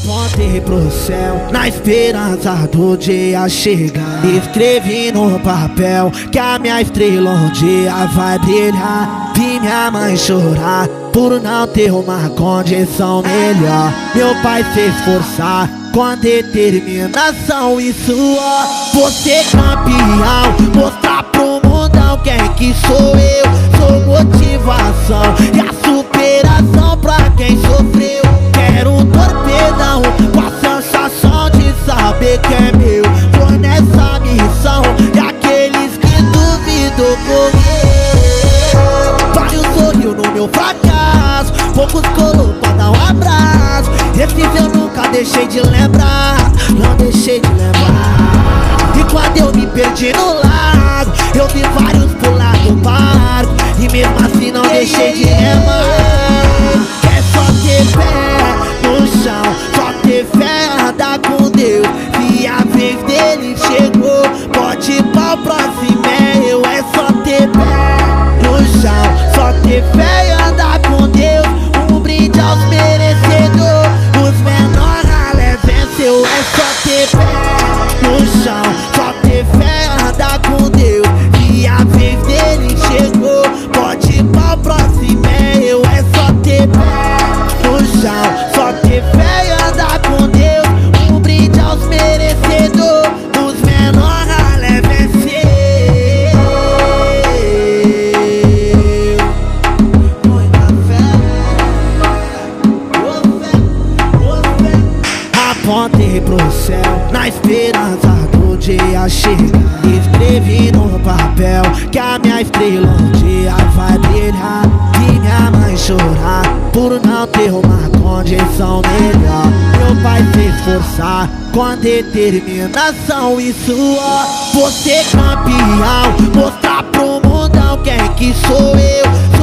Apontei pro céu na esperança do dia chegar. Escrevi no papel que a minha estrela um dia vai brilhar. Vi minha mãe chorar por não ter uma condição melhor. Meu pai se esforçar com determinação e suor. Você campeão, mostrar pro mundão quem que sou eu. Sou motivação e a superação pra quem sofreu. Quero um torpedão com a sensação de saber que é meu. Tô nessa missão e aqueles que duvidam comigo. Vários sorriu no meu fracasso, poucos colou pra dar um abraço. Esses eu nunca deixei de lembrar, não deixei de lembrar. E quando eu me perdi no lago, eu vi vários pular do barco, e mesmo assim não deixei de remar. É só ter fé no chão, só ter fé, andar com Deus. Se a vez dele chegou, pode ir pra próxima, é eu. É só ter fé no chão, só ter fé e andar com Deus. Um brinde aos merecedores, os menores ralé venceu. É só ter fé no chão, só ter fé, andar com Deus. E a vez dele chegou, pode ir pra próxima, é eu. É só ter fé no chão, só ter fé e andar com Deus. Um brinde aos merecedores, os menores ralé venceu. Muita fé, apontei pro céu na esperança do dia chegar. Escrevi no papel que a minha estrela um dia vai brilhar. Vi minha mãe chorar por não ter uma condição melhor. Meu pai se esforçar com determinação e suor. Você campeão, mostrar pro mundão quem que sou eu.